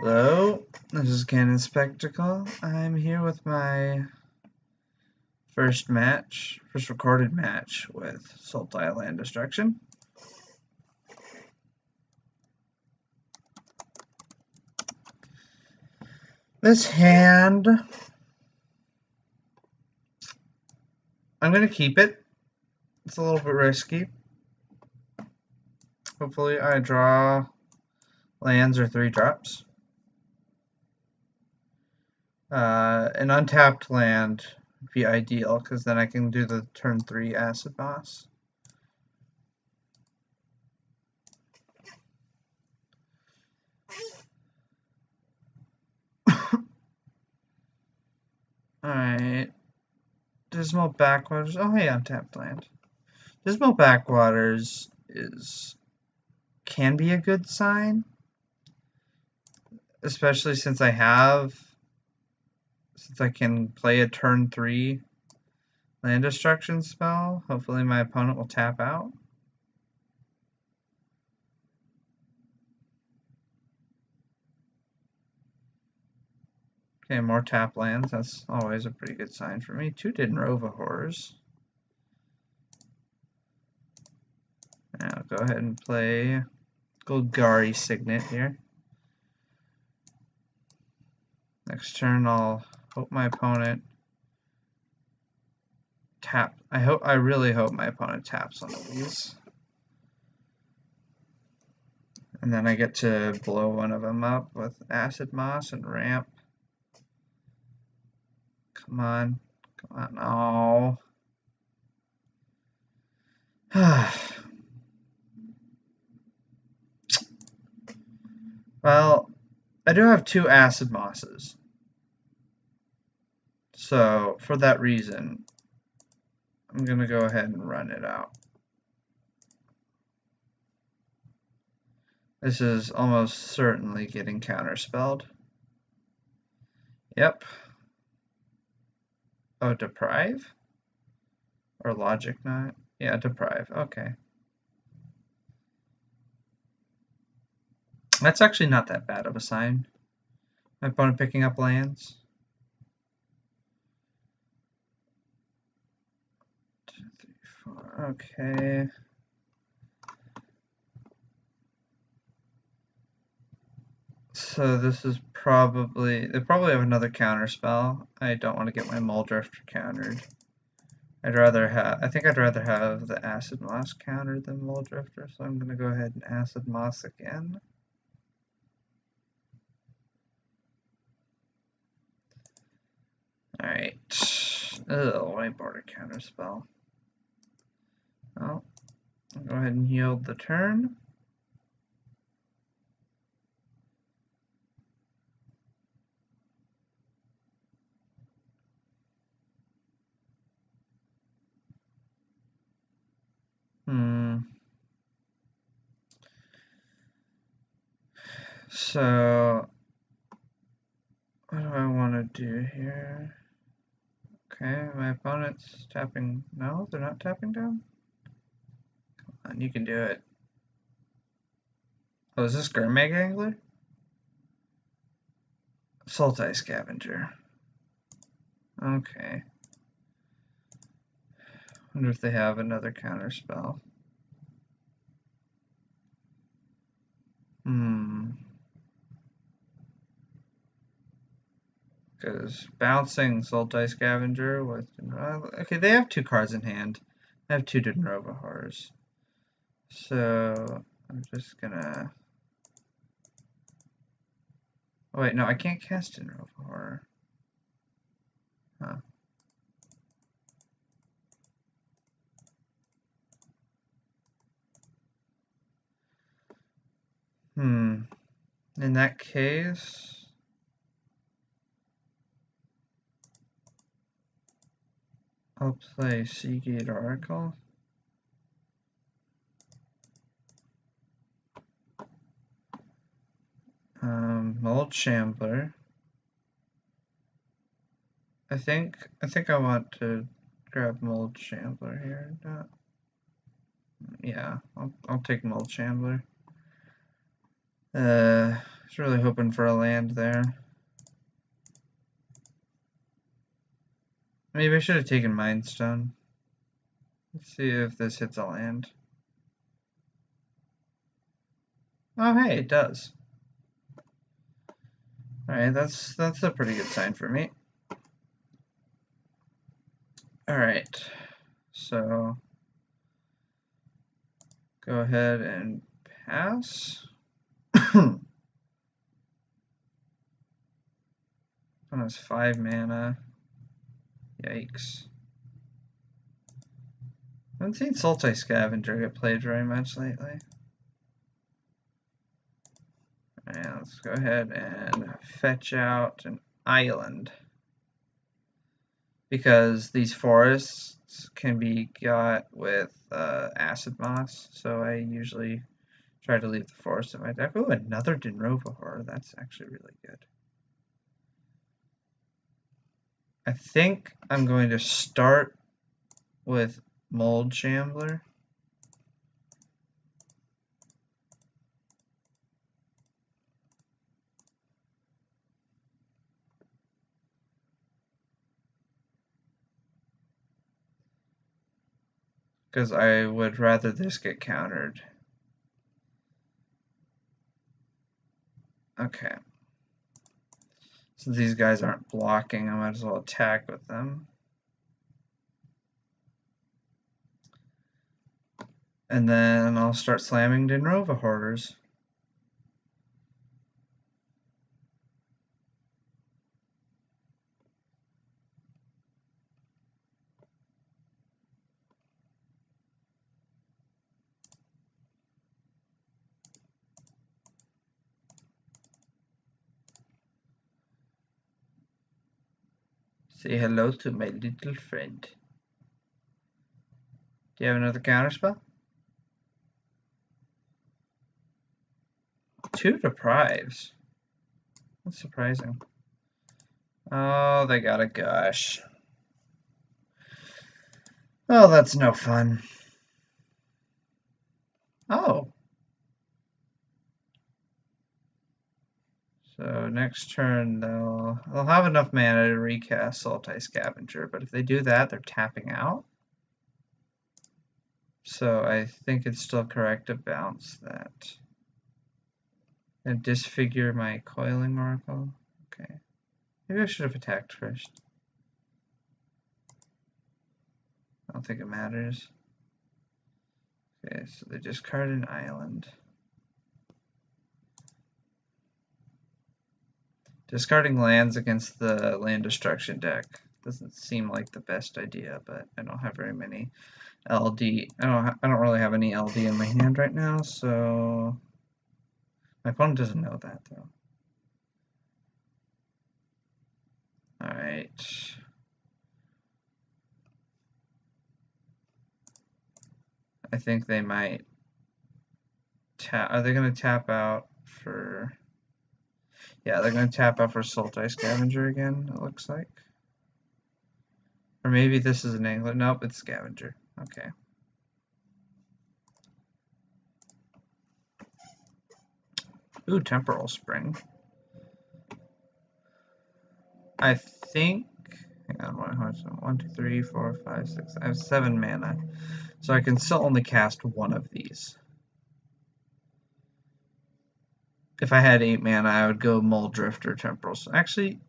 Hello, this is Canon Spectacle. I'm here with my first recorded match with Sultai Land Destruction. This hand, I'm going to keep it. It's a little bit risky. Hopefully I draw lands or 3 drops. An untapped land would be ideal, because then I can do the turn 3 Acid Moss. Alright. Dismal Backwaters. Oh, hey, untapped land. Dismal Backwaters can be a good sign, especially since I can play a turn 3 land destruction spell. Hopefully my opponent will tap out. Okay, more tap lands. That's always a pretty good sign for me. 2 Dinrova Horrors. I'll go ahead and play Golgari Signet here. Next turn, I'll hope my opponent tap. I really hope my opponent taps one of these, and then I get to blow one of them up with Acid Moss and Ramp. Come on, oh. Well, I do have 2 Acid Mosses, so for that reason, I'm going to go ahead and run it out. This is almost certainly getting counterspelled. Yep. Oh, Deprive? Or Logic Knot? Yeah, Deprive. Okay. That's actually not that bad of a sign. My opponent picking up lands. 2, 3, 4. Okay. So this is probably... They probably have another counter spell. I don't want to get my Muldrifter countered. I think I'd rather have the Acid Moss countered than Muldrifter, so I'm going to go ahead and Acid Moss again. Alright. Oh, white border counter spell. Well, I'll go ahead and yield the turn. So, what do I want to do here? Okay, my opponent's tapping. No, they're not tapping down? Come on, you can do it. Oh, is this Gourmet Angler? Sultai Scavenger. Okay. Wonder if they have another counter spell. Because bouncing Sultai Scavenger with... okay, they have 2 cards in hand. They have 2 Dinrova Horrors. So, I'm just gonna... Oh, wait, no, I can't cast Dinrova Horror. Huh. In that case... I'll play Seagate Oracle. Mold Shambler. I think I want to grab Mold Shambler here. Yeah, I'll take Mold Shambler. was really hoping for a land there. Maybe I should have taken Mindstone. Let's see if this hits a land. Oh, hey, it does. Alright, that's a pretty good sign for me. Alright, so go ahead and pass. One has 5 mana. Yikes. I haven't seen Sultai Scavenger get played very much lately. Alright, let's go ahead and fetch out an island. Because these forests can be got with acid moss, so I usually try to leave the forest in my deck. Oh, another Dinrova Horror. That's actually really good. I think I'm going to start with Mold Shambler. Because I would rather this get countered. Okay. Since these guys aren't blocking, I might as well attack with them. And then I'll start slamming Dinrova Horrors. Say hello to my little friend. Do you have another counterspell? 2 deprives. That's surprising. Oh, they got a gush. Oh, that's no fun. Oh. So next turn they'll have enough mana to recast Sultai Scavenger, but if they do that, they're tapping out. So I think it's still correct to bounce that. And disfigure my Coiling Oracle. Okay. Maybe I should have attacked first. I don't think it matters. Okay, so they discard an island. Discarding lands against the land destruction deck doesn't seem like the best idea, but I don't have very many LD. I don't really have any LD in my hand right now, so my opponent doesn't know that though. All right. I think they might tap. Are they going to tap out for? Yeah, they're going to tap out for Sultai Scavenger again. It looks like. Or maybe this is an angler. Nope, it's Scavenger. Okay. Ooh, Temporal Spring. I think. Hang on, 1, 2, 3, 4, 5, 6. I have 7 mana, so I can still only cast one of these. If I had 8 mana, I would go Mold Drifter, Temporal. Actually,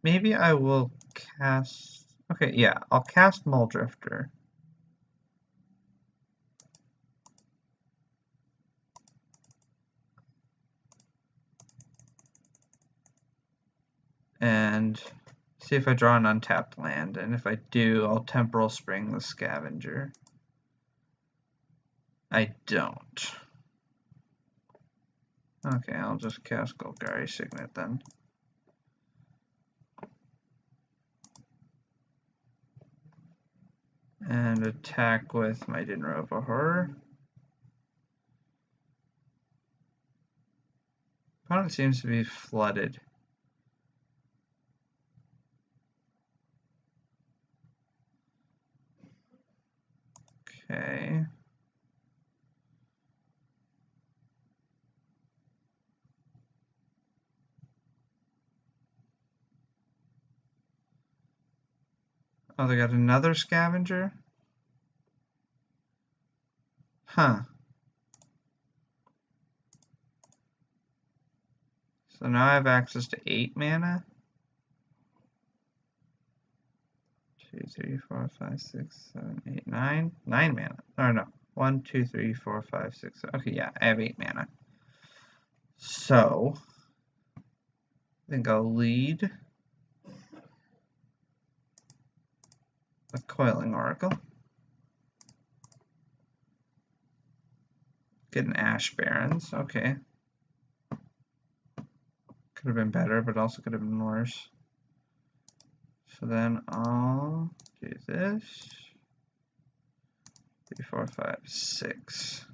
maybe I will cast. Okay, yeah, I'll cast Mold Drifter. And see if I draw an untapped land, and if I do, I'll Temporal Spring the Scavenger. I don't. Okay, I'll just cast Golgari Signet then. And attack with my Dinrova Horror. Opponent seems to be flooded. Okay. Oh, they got another scavenger? Huh. So now I have access to 8 mana? 2, 3, 4, 5, 6, 7, 8, 9. 9 mana. Oh no. 1, 2, 3, 4, 5, 6. Okay, yeah, I have 8 mana. So, I think I'll lead the Coiling Oracle. Get an Ash Barrens. Okay. Could have been better, but also could have been worse. So then I'll do this. 3, 4, 5, 6.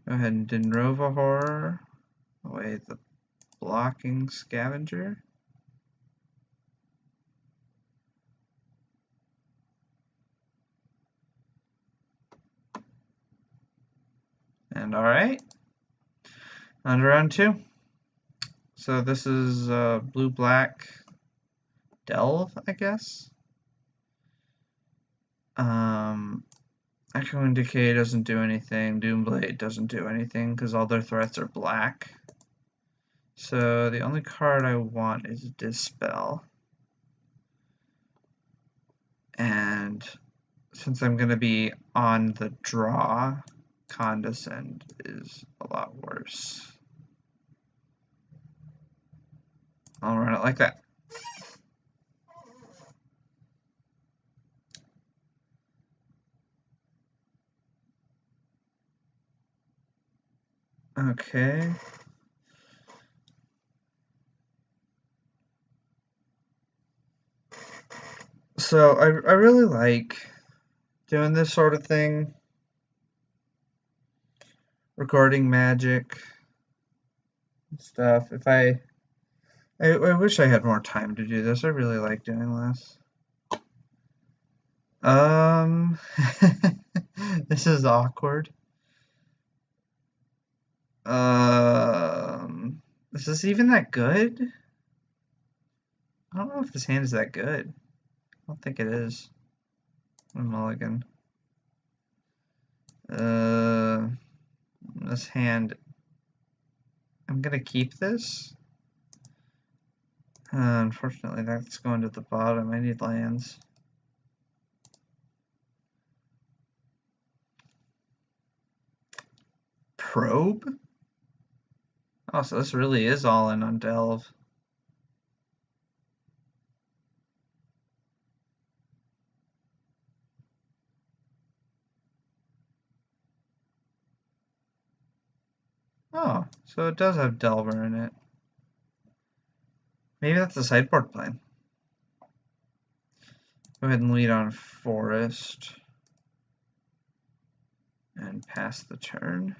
Go ahead and Denrova Horror. Away the blocking scavenger. And alright. On to round 2. So this is blue-black Delve, I guess. Echoing Decay doesn't do anything. Doomblade doesn't do anything because all their threats are black. So the only card I want is Dispel. And since I'm going to be on the draw, Condescend is a lot worse. I'll run it like that. Okay. So I really like doing this sort of thing. Recording Magic and stuff. If I wish I had more time to do this. I really like doing this. This is awkward. Is this even that good? I don't know if this hand is that good. I don't think it is. Mulligan. This hand. I'm gonna keep this. Unfortunately, that's going to the bottom. I need lands. Probe? Oh, so this really is all in on Delve. Oh, so it does have Delver in it. Maybe that's a sideboard plan. Go ahead and lead on Forest. And pass the turn.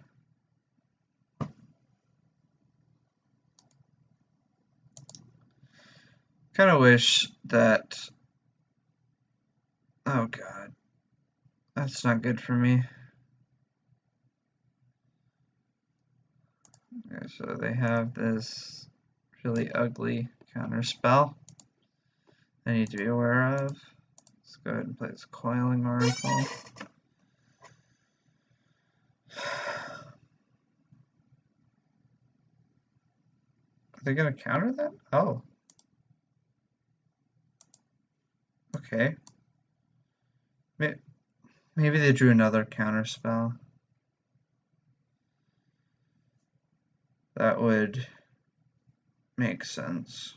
Kind of wish that... Oh god. That's not good for me. Okay, so they have this really ugly counter spell I need to be aware of. Let's go ahead and play this Coiling Oracle. Are they going to counter that? Oh. Okay. Maybe they drew another counter spell. That would make sense.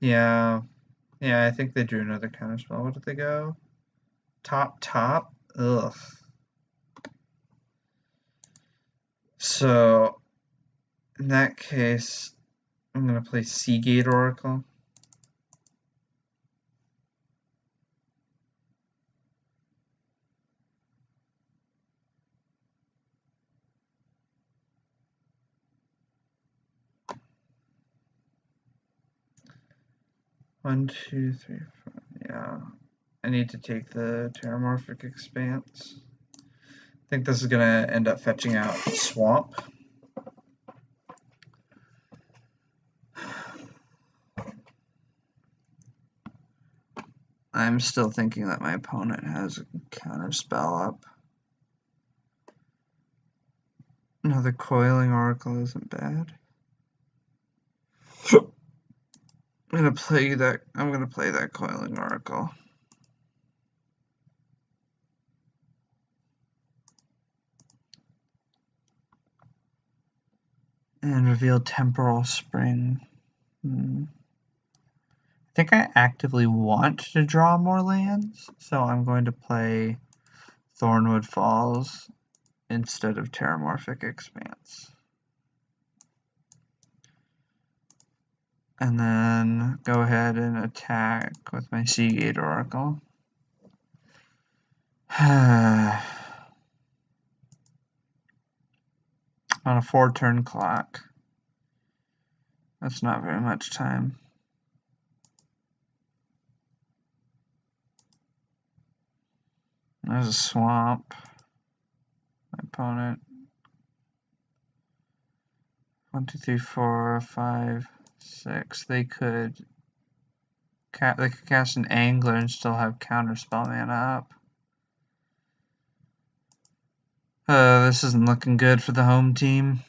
Yeah. Yeah, I think they drew another counter spell. What did they go? Top? Ugh. So, in that case, I'm going to play Seagate Oracle. One, two, three, four. Yeah. I need to take the Terramorphic Expanse. I think this is going to end up fetching out Swamp. I'm still thinking that my opponent has a counterspell up. Another Coiling Oracle isn't bad. I'm gonna play that Coiling Oracle. And reveal Temporal Spring. I think I actively want to draw more lands, so I'm going to play Thornwood Falls instead of Terramorphic Expanse. And then go ahead and attack with my Seagate Oracle. On a 4-turn clock. That's not very much time. There's a swamp. My opponent. 1, 2, 3, 4, 5, 6. They could cast an Angler and still have Counterspell mana up. This isn't looking good for the home team.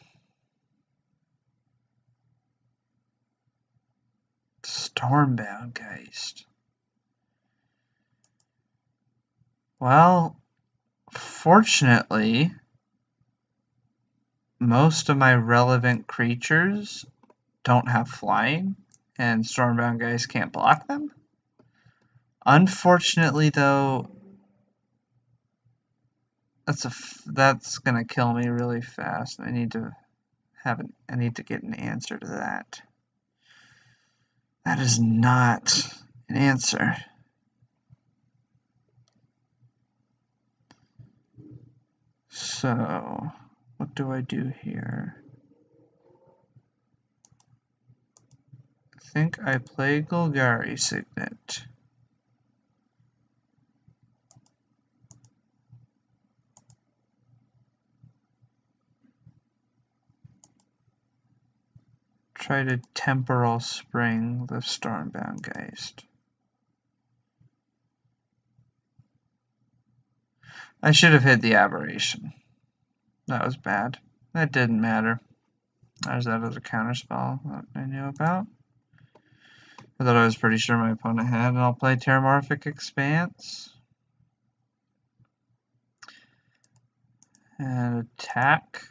Stormbound Geist. Well, fortunately, most of my relevant creatures don't have flying, and Stormbound Geist can't block them. Unfortunately, though, that's gonna kill me really fast. I need to get an answer to that. That is not an answer. So, what do I do here? I think I play Golgari Signet. Try to Temporal Spring the Stormbound Geist. I should have hit the Aberration. That was bad. That didn't matter. There's that other counterspell that I knew about. I thought I was pretty sure my opponent had, and I'll play Terramorphic Expanse. And attack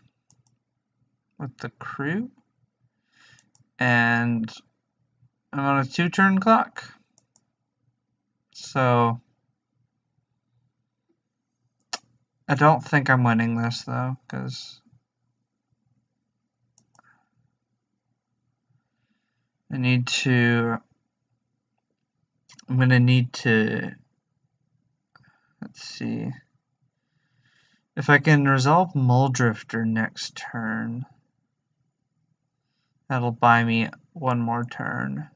with the crew. And I'm on a 2-turn clock. So I don't think I'm winning this though, because I'm gonna need to, let's see. If I can resolve Muldrifter next turn, that'll buy me one more turn.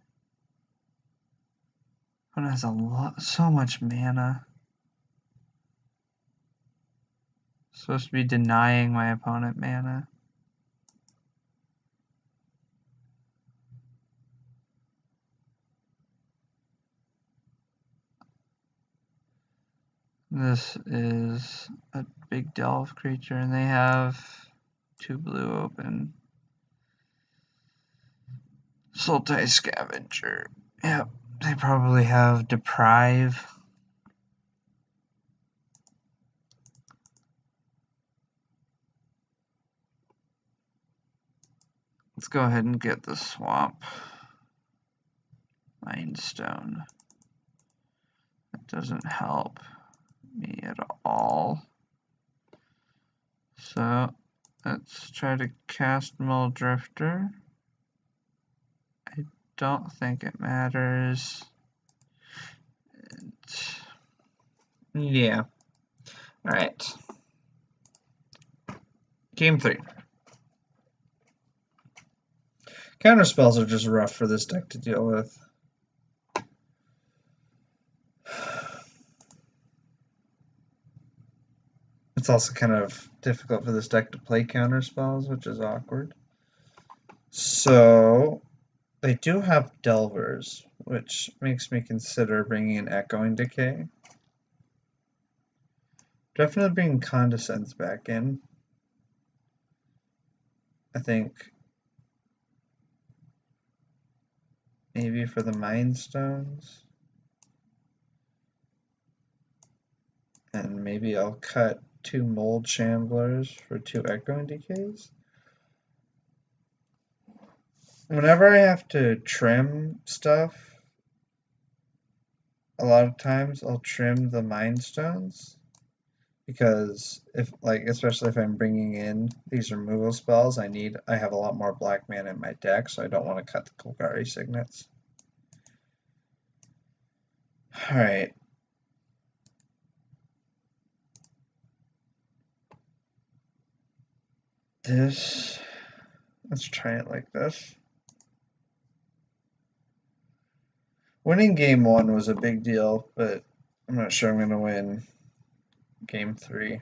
It has so much mana. Supposed to be denying my opponent mana. This is a big delve creature, and they have 2 blue open. Sultai Scavenger. Yep, they probably have Deprive. Let's go ahead and get the swamp. Mindstone. That doesn't help me at all. So let's try to cast Muldrifter. I don't think it matters. Yeah. Alright. Game 3. Counterspells are just rough for this deck to deal with. It's also kind of difficult for this deck to play counterspells, which is awkward. So They do have Delvers, which makes me consider bringing an Echoing Decay. Definitely bringing Condescends back in. I think maybe for the Mind Stones. And maybe I'll cut 2 Mold Shamblers for 2 Echoing Decays. Whenever I have to trim stuff, a lot of times I'll trim the Mind Stones. Because especially if I'm bringing in these removal spells, I have a lot more black mana in my deck, so I don't want to cut the Golgari Signets. Alright. Let's try it like this. Winning game 1 was a big deal, but I'm not sure I'm going to win game 3.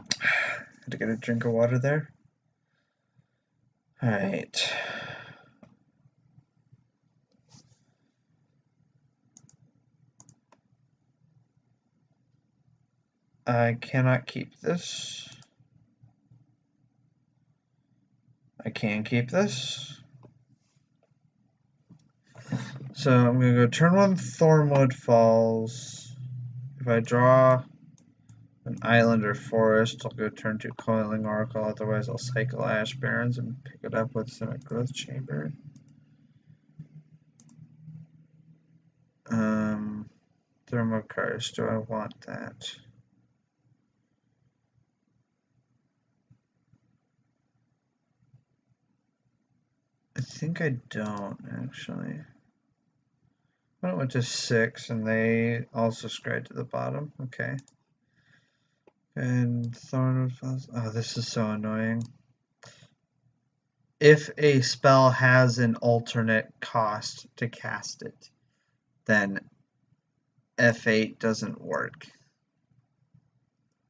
Had to get a drink of water there. Alright. I cannot keep this. I can keep this. So I'm going to go turn 1 Thornwood Falls. If I draw an island or forest, I'll go turn 2 Coiling Oracle. Otherwise, I'll cycle Ash Barrens and pick it up with Simic Growth Chamber. Thermokarst, do I want that? I think I don't, actually. I went to 6, and they also scried to the bottom. Okay. And Thornwood Falls. Oh, this is so annoying. If a spell has an alternate cost to cast it, then F8 doesn't work,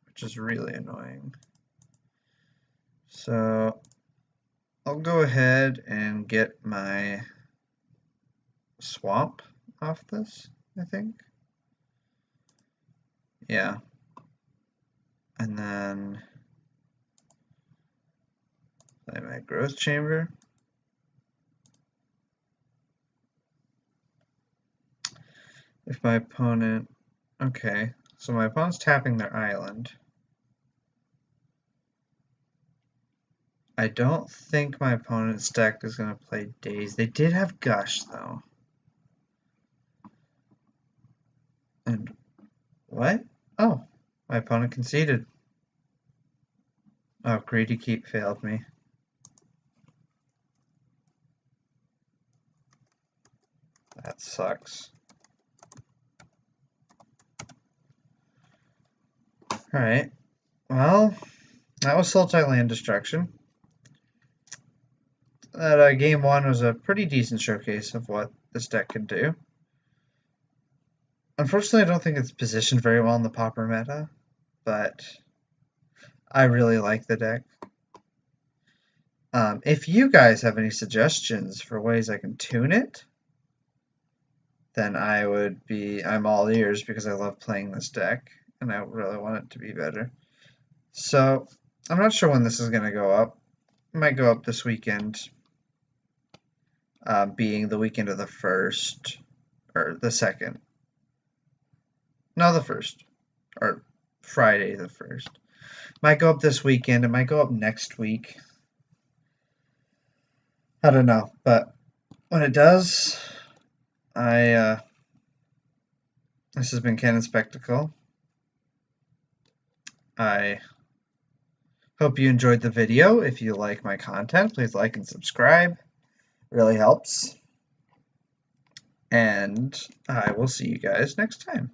which is really annoying. So I'll go ahead and get my swamp off this, I think. Yeah. And then play my growth chamber. If my opponent, okay, so my opponent's tapping their island. I don't think my opponent's deck is going to play Daze. They did have Gush, though. And what? Oh, my opponent conceded. Oh, Greedy Keep failed me. That sucks. Alright. Well, that was Sultai Land Destruction. Game 1 was a pretty decent showcase of what this deck can do. Unfortunately, I don't think it's positioned very well in the Pauper meta, but I really like the deck. If you guys have any suggestions for ways I can tune it, then I'm all ears because I love playing this deck and I really want it to be better. So I'm not sure when this is going to go up. It might go up this weekend, being the weekend of the 1st, or the 2nd. No, the 1st, or Friday the 1st. Might go up this weekend. It might go up next week. I don't know, but when it does, this has been Canon Spectacle. I hope you enjoyed the video. If you like my content, please like and subscribe. It really helps. And I will see you guys next time.